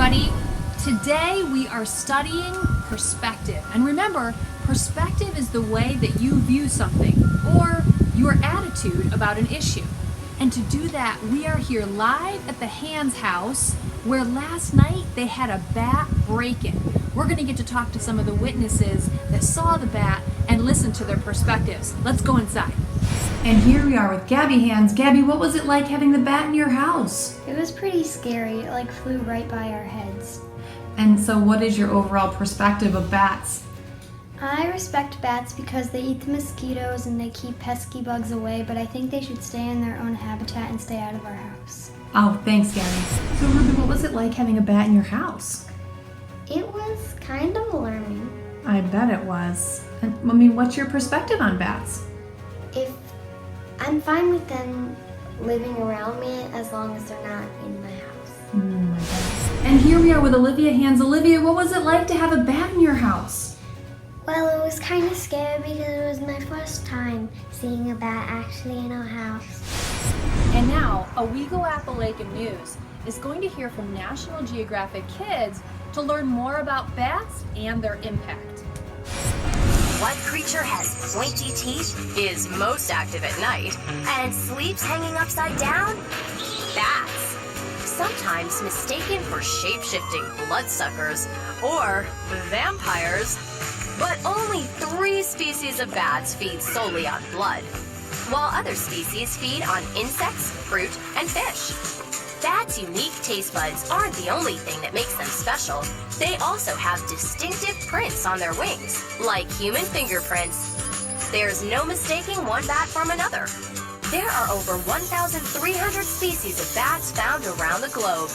everybody. Today we are studying perspective. And remember, perspective is the way that you view something or your attitude about an issue. And to do that, we are here live at the Hands house where last night they had a bat break-in. We're going to get to talk to some of the witnesses that saw the bat and listen to their perspectives. Let's go inside. And here we are with Gabby Hands. Gabby, what was it like having the bat in your house? It was pretty scary. It flew right by our heads. And so what is your overall perspective of bats? I respect bats because they eat the mosquitoes and they keep pesky bugs away, but I think they should stay in their own habitat and stay out of our house. Oh, thanks, Gabby. So Ruby, what was it like having a bat in your house? It was kind of alarming. I bet it was. And, what's your perspective on bats? I'm fine with them living around me as long as they're not in my house. Oh my God. And here we are with Olivia Hands. Olivia, what was it like to have a bat in your house? Well, it was kind of scary because it was my first time seeing a bat actually in our house. And now, Owego Appalachian News is going to hear from National Geographic kids to learn more about bats and their impact. What creature has pointy teeth, is most active at night, and sleeps hanging upside down? Bats. Sometimes mistaken for shape-shifting bloodsuckers or vampires. But only 3 species of bats feed solely on blood, while other species feed on insects, fruit, and fish. Bats' unique taste buds aren't the only thing that makes them special. They also have distinctive prints on their wings, like human fingerprints. There's no mistaking one bat from another. There are over 1,300 species of bats found around the globe.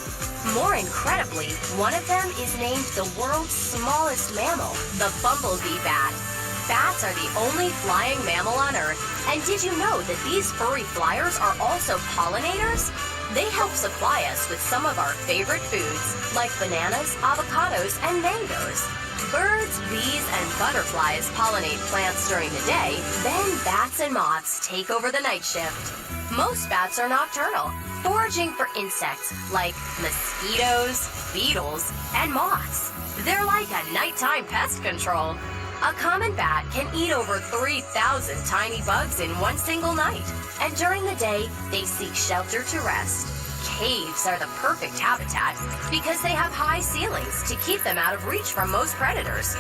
More incredibly, one of them is named the world's smallest mammal, the bumblebee bat. Bats are the only flying mammal on Earth. And did you know that these furry flyers are also pollinators? They help supply us with some of our favorite foods, like bananas, avocados, and mangoes. Birds, bees, and butterflies pollinate plants during the day, then bats and moths take over the night shift. Most bats are nocturnal, foraging for insects like mosquitoes, beetles, and moths. They're like a nighttime pest control. A common bat can eat over 3,000 tiny bugs in one single night. And during the day, they seek shelter to rest. Caves are the perfect habitat because they have high ceilings to keep them out of reach from most predators.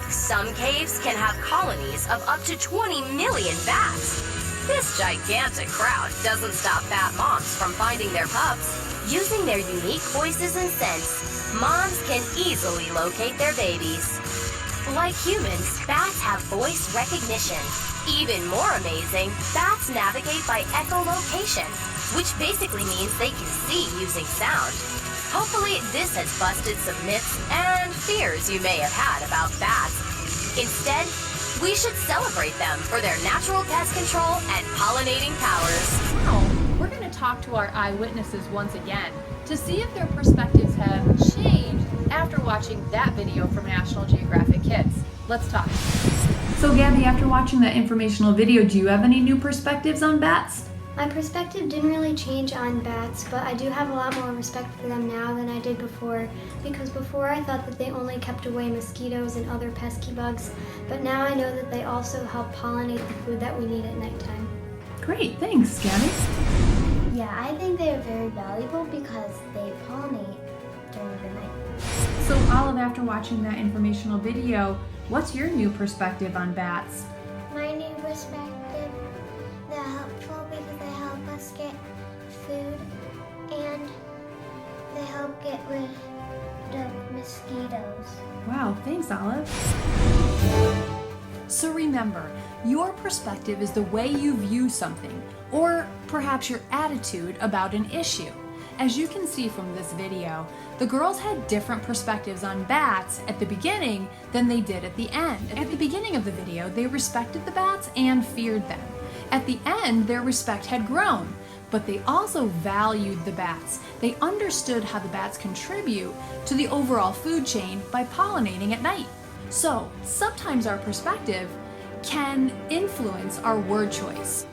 Some caves can have colonies of up to 20 million bats. This gigantic crowd doesn't stop bat moms from finding their pups. Using their unique voices and scents, moms can easily locate their babies. Like humans, bats have voice recognition. Even more amazing, bats navigate by echolocation, which basically means they can see using sound. Hopefully, this has busted some myths and fears you may have had about bats. Instead, we should celebrate them for their natural pest control and pollinating powers. Now, we're going to talk to our eyewitnesses once again to see if their perspectives have changed after watching that video from National Geographic Kids. Let's talk. So Gabby, after watching that informational video, do you have any new perspectives on bats? My perspective didn't really change on bats, but I do have a lot more respect for them now than I did before, because before I thought that they only kept away mosquitoes and other pesky bugs, but now I know that they also help pollinate the food that we need at nighttime. Great, thanks, Gabby. Yeah, I think they are very valuable because they pollinate during the night. So Olive, after watching that informational video, what's your new perspective on bats? My new perspective, they're helpful because they help us get food and they help get rid of mosquitoes. Wow, thanks, Olive. So remember, your perspective is the way you view something, or perhaps your attitude about an issue. As you can see from this video, the girls had different perspectives on bats at the beginning than they did at the end. At the beginning of the video, they respected the bats and feared them. At the end, their respect had grown, but they also valued the bats. They understood how the bats contribute to the overall food chain by pollinating at night. So sometimes our perspective can influence our word choice.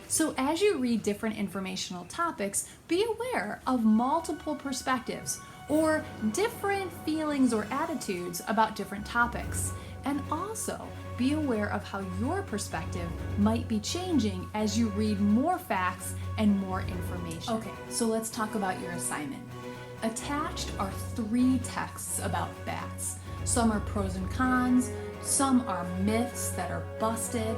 So as you read different informational topics, be aware of multiple perspectives. or different feelings or attitudes about different topics. And also, be aware of how your perspective might be changing as you read more facts and more information. Okay, so let's talk about your assignment. Attached are 3 texts about bats. Some are pros and cons, some are myths that are busted,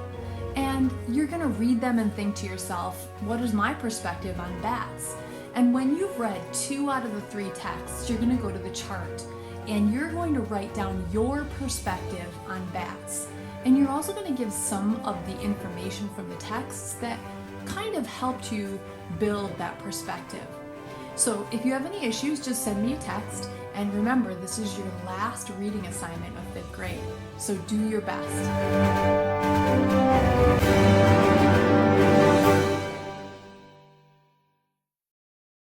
and you're gonna read them and think to yourself, what is my perspective on bats? And when you've read 2 out of the 3 texts, you're gonna go to the chart and you're going to write down your perspective on bats. And you're also going to give some of the information from the texts that kind of helped you build that perspective. So if you have any issues, just send me a text. And remember, this is your last reading assignment of 5th grade. So do your best.